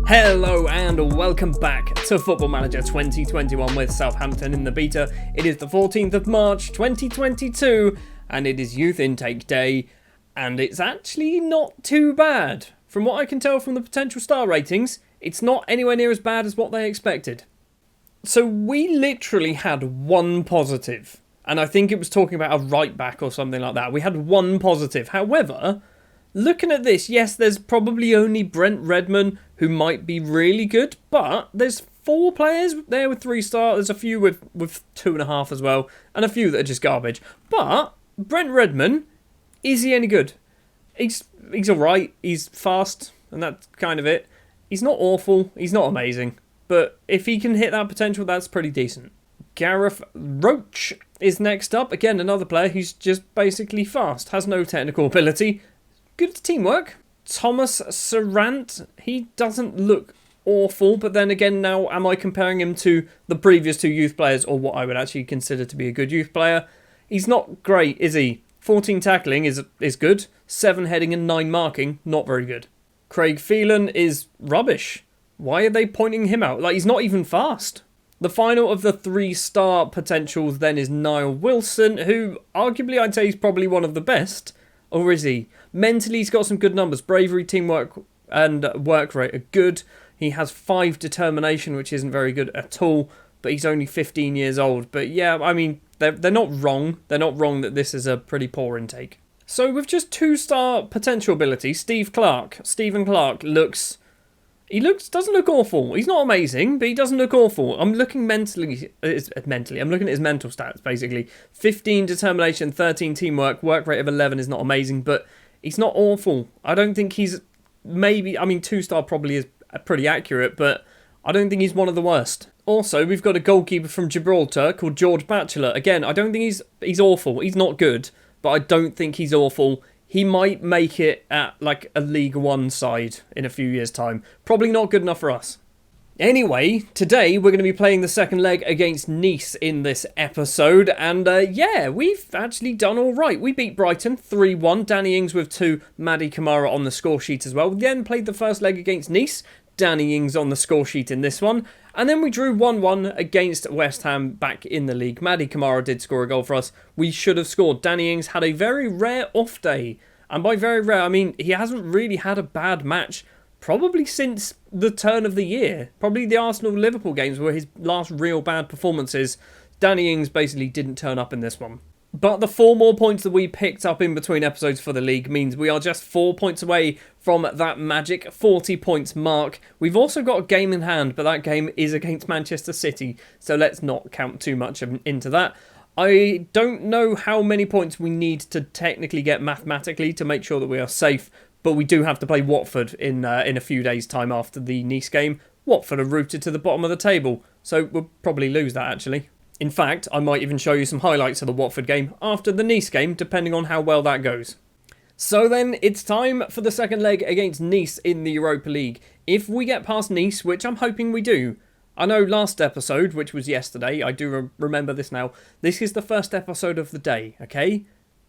Hello and welcome back to Football Manager 2021 with Southampton in the beta. It is the 14th of March 2022 and it is youth intake day, and it's actually not too bad. From what I can tell from the potential star ratings, it's not anywhere near as bad as what they expected. So we literally had one positive, and I think it was talking about a right back or something like that. We had one positive. However, looking at this, yes, there's probably only Brent Redman who might be really good, but there's 4 players there with 3 stars. There's a few with 2.5 as well, and a few that are just garbage. But Brent Redman, is he any good? He's alright, he's fast, and that's kind of it. He's not awful, he's not amazing, but if he can hit that potential, that's pretty decent. Gareth Roach is next up. Again, another player who's just basically fast, has no technical ability, good at teamwork. Thomas Serrant, he doesn't look awful, but then again, now am I comparing him to the previous 2 youth players, or what I would actually consider to be a good youth player? He's not great, is he? 14 tackling is good, 7 heading and 9 marking, not very good. Craig Phelan is rubbish. Why are they pointing him out? Like, he's not even fast. The final of the 3-star potentials then is Niall Wilson, who arguably I'd say he's probably one of the best. Or is he? Mentally, he's got some good numbers. Bravery, teamwork, and work rate are good. He has 5 determination, which isn't very good at all. But he's only 15 years old. But yeah, I mean, they're not wrong. They're not wrong that this is a pretty poor intake. So with just 2-star potential ability, Stephen Clark doesn't look awful. He's not amazing, but he doesn't look awful. I'm looking I'm looking at his mental stats, basically. 15 determination, 13 teamwork, work rate of 11 is not amazing, but he's not awful. I don't think he's 2-star probably is pretty accurate, but I don't think he's one of the worst. Also, we've got a goalkeeper from Gibraltar called George Batchelor. Again, I don't think he's awful. He's not good, but I don't think he's awful. He might make it at like a League One side in a few years' time. Probably not good enough for us. Anyway, today we're going to be playing the second leg against Nice in this episode. And we've actually done all right. We beat Brighton 3-1. Danny Ings with 2, Mady Kamara on the score sheet as well. We then played the first leg against Nice. Danny Ings on the score sheet in this one. And then we drew 1-1 against West Ham back in the league. Mady Kamara did score a goal for us. We should have scored. Danny Ings had a very rare off day. And by very rare, I mean he hasn't really had a bad match probably since the turn of the year. Probably the Arsenal-Liverpool games were his last real bad performances. Danny Ings basically didn't turn up in this one. But the 4 more points that we picked up in between episodes for the league means we are just 4 points away from that magic 40 points mark. We've also got a game in hand, but that game is against Manchester City, so let's not count too much into that. I don't know how many points we need to technically get mathematically to make sure that we are safe, but we do have to play Watford in a few days' time after the Nice game. Watford are rooted to the bottom of the table, so we'll probably lose that actually. In fact, I might even show you some highlights of the Watford game after the Nice game, depending on how well that goes. So then, it's time for the second leg against Nice in the Europa League. If we get past Nice, which I'm hoping we do. I know last episode, which was yesterday, I do remember this now, this is the first episode of the day, okay?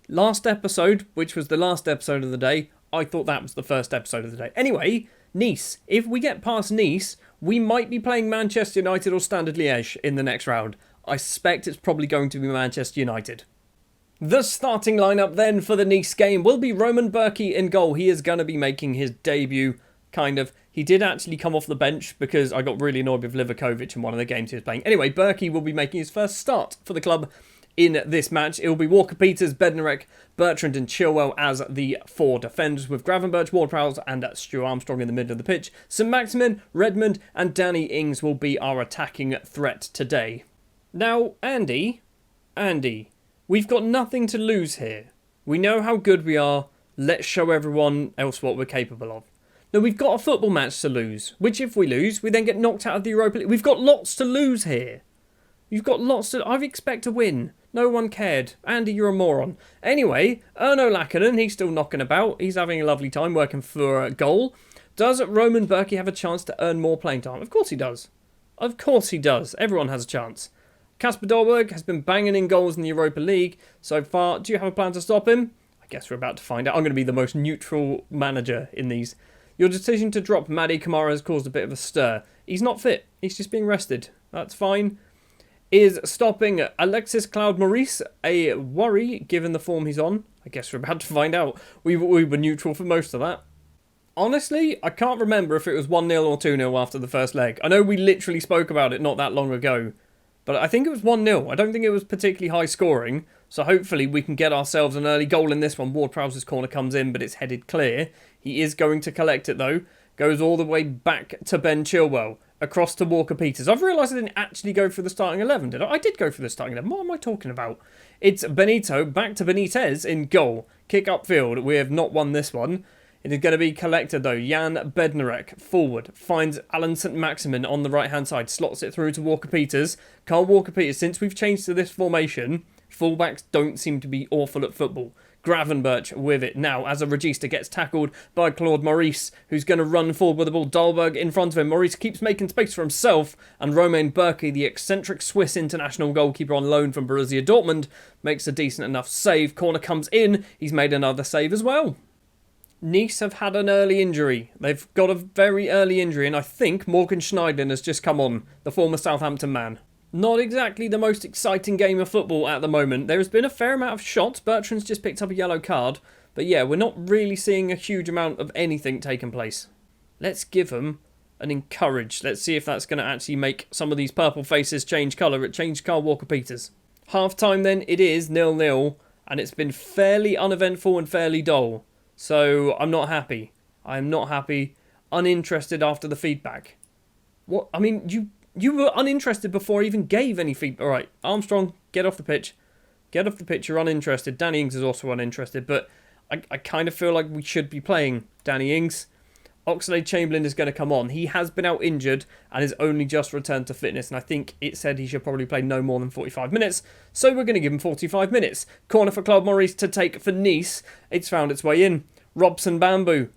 Last episode, which was the last episode of the day, I thought that was the first episode of the day. Anyway, Nice. If we get past Nice, we might be playing Manchester United or Standard Liège in the next round. I suspect it's probably going to be Manchester United. The starting lineup then for the Nice game will be Roman Berkey in goal. He is going to be making his debut, kind of. He did actually come off the bench because I got really annoyed with Livakovic in one of the games he was playing. Anyway, Berkey will be making his first start for the club in this match. It will be Walker-Peters, Bednarek, Bertrand and Chilwell as the 4 defenders, with Gravenberch, Ward-Prowse and Stu Armstrong in the middle of the pitch. St Maximin, Redmond and Danny Ings will be our attacking threat today. Now, Andy, we've got nothing to lose here. We know how good we are. Let's show everyone else what we're capable of. Now, we've got a football match to lose, which if we lose, we then get knocked out of the Europa League. We've got lots to lose here. I expect to win. No one cared. Andy, you're a moron. Anyway, Erno Lackinen, he's still knocking about. He's having a lovely time working for a goal. Does Roman Berkey have a chance to earn more playing time? Of course he does. Of course he does. Everyone has a chance. Kasper Dolberg has been banging in goals in the Europa League so far. Do you have a plan to stop him? I guess we're about to find out. I'm going to be the most neutral manager in these. Your decision to drop Mady Kamara has caused a bit of a stir. He's not fit. He's just being rested. That's fine. Is stopping Alexis Cloud-Maurice a worry given the form he's on? I guess we're about to find out. We were neutral for most of that. Honestly, I can't remember if it was 1-0 or 2-0 after the first leg. I know we literally spoke about it not that long ago. But I think it was 1-0. I don't think it was particularly high scoring. So hopefully we can get ourselves an early goal in this one. Ward-Prowse's corner comes in, but it's headed clear. He is going to collect it though. Goes all the way back to Ben Chilwell. Across to Walker-Peters. I've realised I didn't actually go for the starting 11, did I? I did go for the starting 11. What am I talking about? It's Benito back to Benitez in goal. Kick upfield. We have not won this one. It is going to be collected though. Jan Bednarek forward. Finds Alan St. Maximin on the right hand side. Slots it through to Walker-Peters. Carl Walker-Peters, since we've changed to this formation, fullbacks don't seem to be awful at football. Gravenberch with it now as a regista gets tackled by Claude Maurice, who's going to run forward with the ball. Dahlberg in front of him. Maurice keeps making space for himself, and Romain Berkey, the eccentric Swiss international goalkeeper on loan from Borussia Dortmund, makes a decent enough save. Corner comes in. He's made another save as well. Nice have had an early injury. They've got a very early injury, and I think Morgan Schneidlin has just come on, the former Southampton man. Not exactly the most exciting game of football at the moment. There has been a fair amount of shots. Bertrand's just picked up a yellow card. But yeah, we're not really seeing a huge amount of anything taking place. Let's give them an encourage. Let's see if that's going to actually make some of these purple faces change colour. It changed Carl Walker-Peters. Half time then, it is 0-0. And it's been fairly uneventful and fairly dull. So I'm not happy. I'm not happy. Uninterested after the feedback. What? I mean, you were uninterested before I even gave any feedback. Alright, Armstrong, get off the pitch. Get off the pitch, you're uninterested. Danny Ings is also uninterested, but I kind of feel like we should be playing Danny Ings. Oxlade-Chamberlain is going to come on. He has been out injured and is only just returned to fitness, and I think it said he should probably play no more than 45 minutes, so we're going to give him 45 minutes. Corner for Claude Maurice to take for Nice. It's found its way in. Robson Bamboo.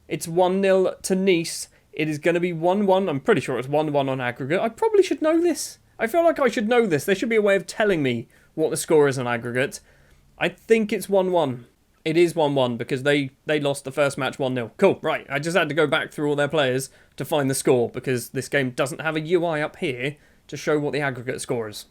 It's 1-0 to Nice. It is going to be 1-1. I'm pretty sure it's 1-1 on aggregate. I probably should know this. I feel like I should know this. There should be a way of telling me what the score is on aggregate. I think it's 1-1. It is 1-1 because they lost the first match 1-0. Cool, right. I just had to go back through all their players to find the score because this game doesn't have a UI up here to show what the aggregate score is.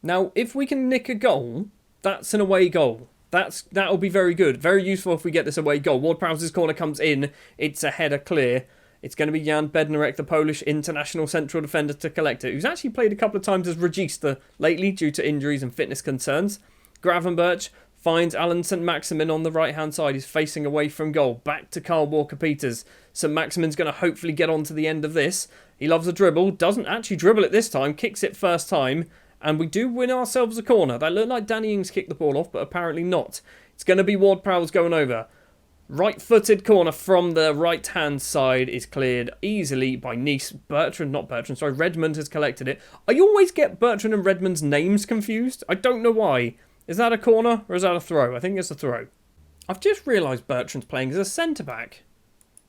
Now, if we can nick a goal, that's an away goal. That'll be very good. Very useful if we get this away goal. Ward-Prowse's corner comes in. It's a header clear. It's going to be Jan Bednarek, the Polish international central defender, to collect it, who's actually played a couple of times as regista lately due to injuries and fitness concerns. Gravenberch finds Alan St. Maximin on the right-hand side. He's facing away from goal. Back to Carl Walker-Peters. St. Maximin's going to hopefully get on to the end of this. He loves a dribble. Doesn't actually dribble it this time. Kicks it first time. And we do win ourselves a corner. That looked like Danny Ings kicked the ball off, but apparently not. It's going to be Ward-Prowse going over. Right-footed corner from the right-hand side is cleared easily by Nice. Redmond has collected it. I always get Bertrand and Redmond's names confused. I don't know why. Is that a corner or is that a throw? I think it's a throw. I've just realised Bertrand's playing as a centre-back.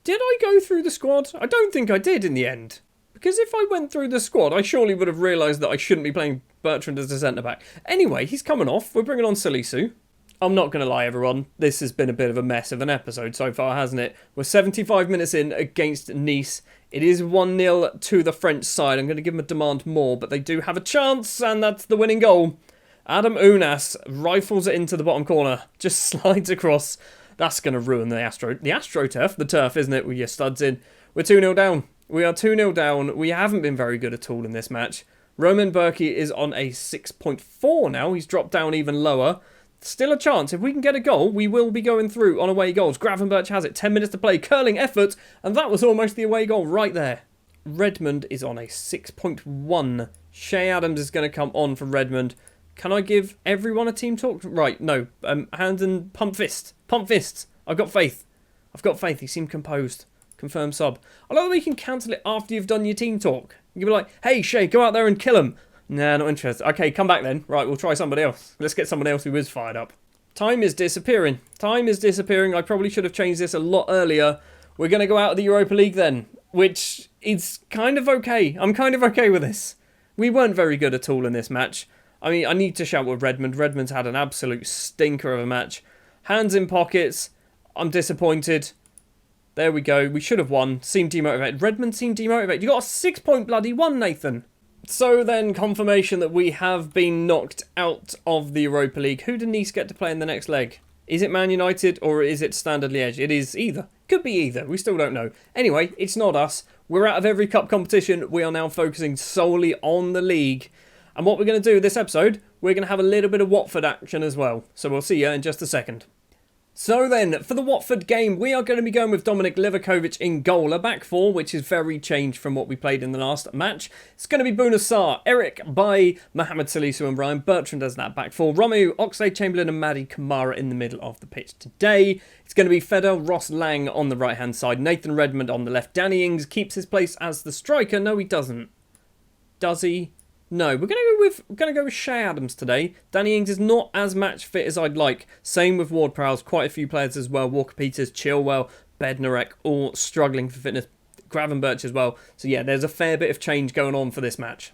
Did I go through the squad? I don't think I did in the end. Because if I went through the squad, I surely would have realised that I shouldn't be playing Bertrand as a centre-back. Anyway, he's coming off. We're bringing on Salisu. I'm not going to lie, everyone. This has been a bit of a mess of an episode so far, hasn't it? We're 75 minutes in against Nice. It is 1-0 to the French side. I'm going to give them a demand more, but they do have a chance, and that's the winning goal. Adam Unas rifles it into the bottom corner. Just slides across. That's going to ruin the AstroTurf. The turf, isn't it, with your studs in. We're 2-0 down. We are 2-0 down. We haven't been very good at all in this match. Roman Berkey is on a 6.4 now. He's dropped down even lower. Still a chance. If we can get a goal, we will be going through on away goals. Gravenberch has it. 10 minutes to play. Curling effort. And that was almost the away goal right there. Redmond is on a 6.1. Shea Adams is going to come on for Redmond. Can I give everyone a team talk? Right, no. Hands and pump fist. Pump fists. I've got faith. I've got faith. He seemed composed. Confirm sub. I love that we can cancel it after you've done your team talk. You can be like, hey, Shea, go out there and kill him. Nah, not interested. Okay, come back then. Right, we'll try somebody else. Let's get someone else who is fired up. Time is disappearing. Time is disappearing. I probably should have changed this a lot earlier. We're going to go out of the Europa League then, which is kind of okay. I'm kind of okay with this. We weren't very good at all in this match. I mean, I need to shout with Redmond. Redmond's had an absolute stinker of a match. Hands in pockets. I'm disappointed. There we go. We should have won. Seemed demotivated. Redmond seemed demotivated. You got a 6-point bloody one, Nathan. So then, confirmation that we have been knocked out of the Europa League. Who did Nice get to play in the next leg? Is it Man United or is it Standard Liège? It is either. Could be either. We still don't know. Anyway, it's not us. We're out of every cup competition. We are now focusing solely on the league. And what we're going to do this episode, we're going to have a little bit of Watford action as well. So we'll see you in just a second. So then, for the Watford game, we are going to be going with Dominik Livakovic in goal. A back four, which is very changed from what we played in the last match. It's going to be Bouna Sarr, Eric Bailly, Mohamed Salisu and Ryan Bertrand as that back four. Romelu, Oxlade-Chamberlain and Mady Camara in the middle of the pitch today. It's going to be Fedor Ross Lang on the right-hand side. Nathan Redmond on the left. Danny Ings keeps his place as the striker. No, he doesn't. Does he? No, we're going to go with Shay Adams today. Danny Ings is not as match fit as I'd like. Same with Ward-Prowse, quite a few players as well. Walker-Peters, Chilwell, Bednarek, all struggling for fitness. Gravenberch as well. So yeah, there's a fair bit of change going on for this match.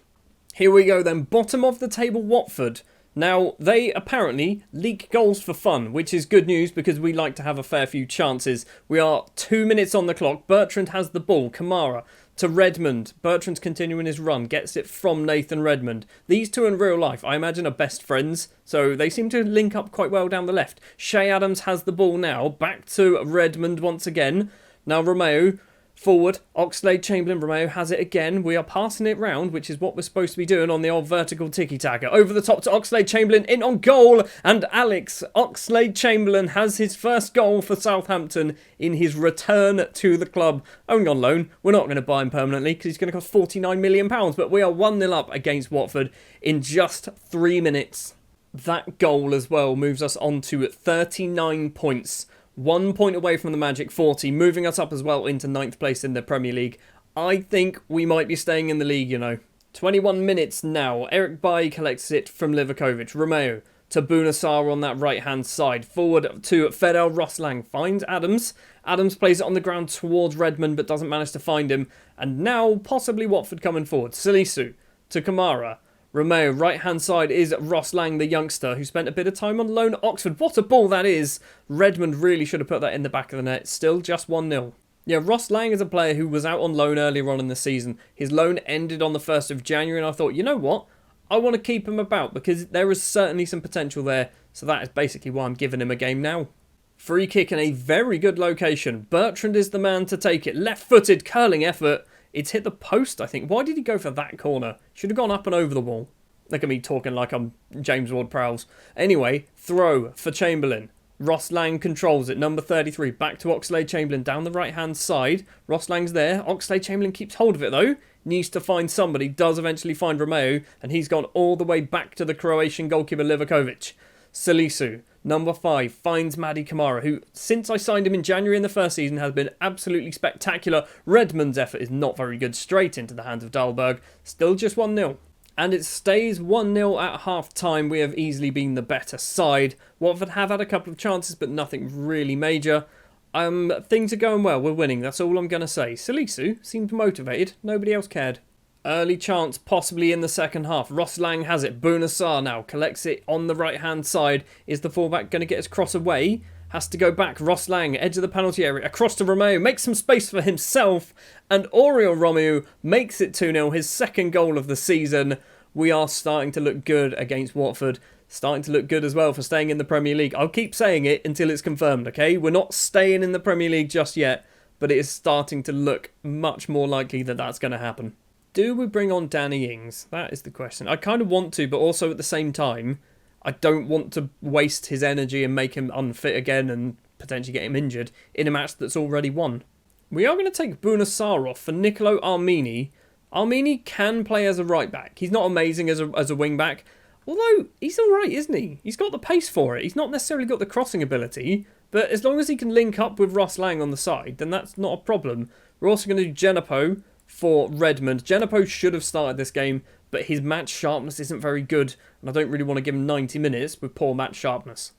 Here we go then. Bottom of the table, Watford. Now, they apparently leak goals for fun, which is good news because we like to have a fair few chances. We are 2 minutes on the clock. Bertrand has the ball. Kamara to Redmond. Bertrand's continuing his run. Gets it from Nathan Redmond. These two in real life, I imagine, are best friends. So they seem to link up quite well down the left. Shay Adams has the ball now. Back to Redmond once again. Now Romeo forward. Oxlade-Chamberlain. Romeo has it again. We are passing it round, which is what we're supposed to be doing on the old vertical tiki-taka. Over the top to Oxlade-Chamberlain. In on goal. And Alex Oxlade-Chamberlain has his first goal for Southampton in his return to the club. Only on loan. We're not going to buy him permanently because he's going to cost £49 million. But we are 1-0 up against Watford in just 3 minutes. That goal as well moves us on to 39 points. 1 point away from the magic 40, moving us up as well into 9th place in the Premier League. I think we might be staying in the league, you know. 21 minutes now. Eric Bailly collects it from Livakovic. Romeo to Bouna Sarr on that right-hand side. Forward to Fedor Ross Lang. Finds Adams. Adams plays it on the ground towards Redmond, but doesn't manage to find him. And now, possibly Watford coming forward. Salisu to Kamara. Romeo, right-hand side is Ross Lang, the youngster, who spent a bit of time on loan at Oxford. What a ball that is! Redmond really should have put that in the back of the net. Still just 1-0. Yeah, Ross Lang is a player who was out on loan earlier on in the season. His loan ended on the 1st of January, and I thought, you know what? I want to keep him about, because there is certainly some potential there. So that is basically why I'm giving him a game now. Free kick in a very good location. Bertrand is the man to take it. Left-footed, curling effort. It's hit the post, I think. Why did he go for that corner? Should have gone up and over the wall. Look at me talking like I'm James Ward-Prowse. Anyway, throw for Chamberlain. Ross Lang controls it. Number 33. Back to Oxlade-Chamberlain down the right-hand side. Ross Lang's there. Oxlade-Chamberlain keeps hold of it, though. Needs to find somebody. Does eventually find Romeo. And he's gone all the way back to the Croatian goalkeeper Livakovic. Salisu, number 5, finds Mady Camara, who, since I signed him in January in the first season, has been absolutely spectacular. Redmond's effort is not very good, straight into the hands of Dahlberg. Still just 1-0. And it stays 1-0 at half-time. We have easily been the better side. Watford have had a couple of chances, but nothing really major. Things are going well. We're winning. That's all I'm going to say. Salisu seemed motivated. Nobody else cared. Early chance, possibly in the second half. Ross Lang has it. Bouna Sarr now collects it on the right-hand side. Is the fullback going to get his cross away? Has to go back. Ross Lang, edge of the penalty area. Across to Romeo. Makes some space for himself. And Oriol Romeu makes it 2-0. His second goal of the season. We are starting to look good against Watford. Starting to look good as well for staying in the Premier League. I'll keep saying it until it's confirmed, okay? We're not staying in the Premier League just yet. But it is starting to look much more likely that that's going to happen. Do we bring on Danny Ings? That is the question. I kind of want to, but also at the same time, I don't want to waste his energy and make him unfit again and potentially get him injured in a match that's already won. We are going to take Bouna Sarr off for Nicolo Armini. Armini can play as a right back. He's not amazing as a wing back, although he's all right, isn't he? He's got the pace for it. He's not necessarily got the crossing ability, but as long as he can link up with Ross Lang on the side, then that's not a problem. We're also going to do Genepo for Redmond. Genepo should have started this game, but his match sharpness isn't very good, and I don't really want to give him 90 minutes with poor match sharpness.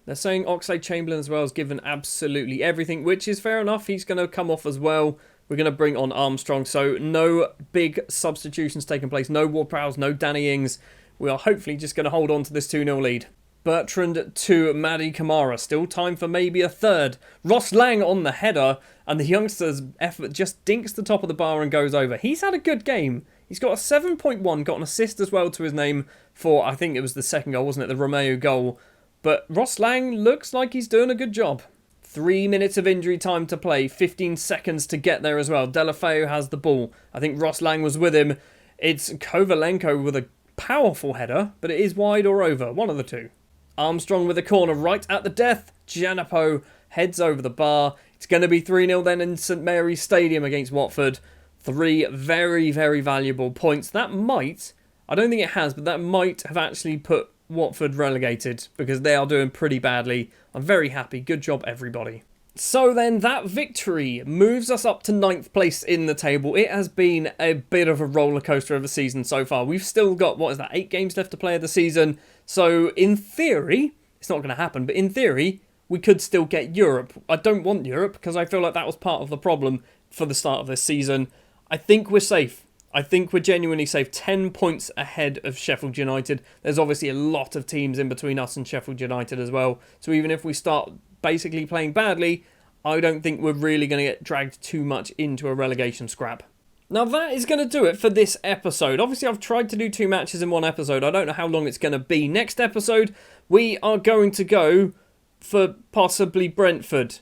They're saying Oxlade-Chamberlain as well has given absolutely everything, which is fair enough. He's going to come off as well. We're going to bring on Armstrong, so no big substitutions taking place. No Ward-Prowse, no Danny Ings. We are hopefully just going to hold on to this 2-0 lead. Bertrand to Madi Kamara. Still time for maybe a third. Ross Lang on the header, and the youngster's effort just dinks the top of the bar and goes over. He's had a good game. He's got a 7.1, got an assist as well to his name for, I think it was the second goal, wasn't it? The Romeo goal. But Ross Lang looks like he's doing a good job. 3 minutes of injury time to play, 15 seconds to get there as well. Delafeu has the ball. I think Ross Lang was with him. It's Kovalenko with a powerful header, but it is wide or over, one of the two. Armstrong with a corner right at the death. Giannapo heads over the bar. It's going to be 3-0 then in St Mary's Stadium against Watford. 3 very, very valuable points. That might, I don't think it has, but that might have actually put Watford relegated because they are doing pretty badly. I'm very happy. Good job, everybody. So then that victory moves us up to 9th place in the table. It has been a bit of a roller coaster of a season so far. We've still got, 8 games left to play of the season. So in theory, it's not going to happen, but in theory, we could still get Europe. I don't want Europe because I feel like that was part of the problem for the start of this season. I think we're safe. I think we're genuinely safe. 10 points ahead of Sheffield United. There's obviously a lot of teams in between us and Sheffield United as well. So even if we start basically playing badly, I don't think we're really going to get dragged too much into a relegation scrap. Now that is going to do it for this episode. Obviously I've tried to do 2 matches in one episode. I don't know how long it's going to be. Next episode, we are going to go for possibly Brentford.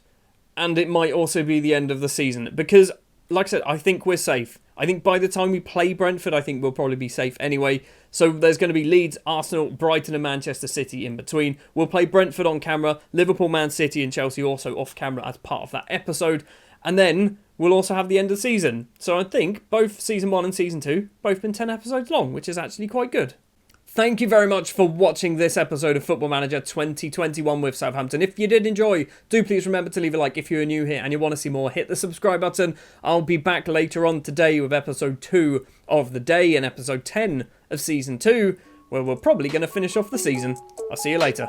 And it might also be the end of the season. Because, like I said, I think we're safe. I think by the time we play Brentford, I think we'll probably be safe anyway. So there's going to be Leeds, Arsenal, Brighton and Manchester City in between. We'll play Brentford on camera, Liverpool, Man City and Chelsea also off camera as part of that episode. And then we'll also have the end of the season. So I think both Season 1 and Season 2 both been 10 episodes long, which is actually quite good. Thank you very much for watching this episode of Football Manager 2021 with Southampton. If you did enjoy, do please remember to leave a like. If you're new here and you want to see more, hit the subscribe button. I'll be back later on today with episode 2 of the day and episode 10 of season 2, where we're probably going to finish off the season. I'll see you later.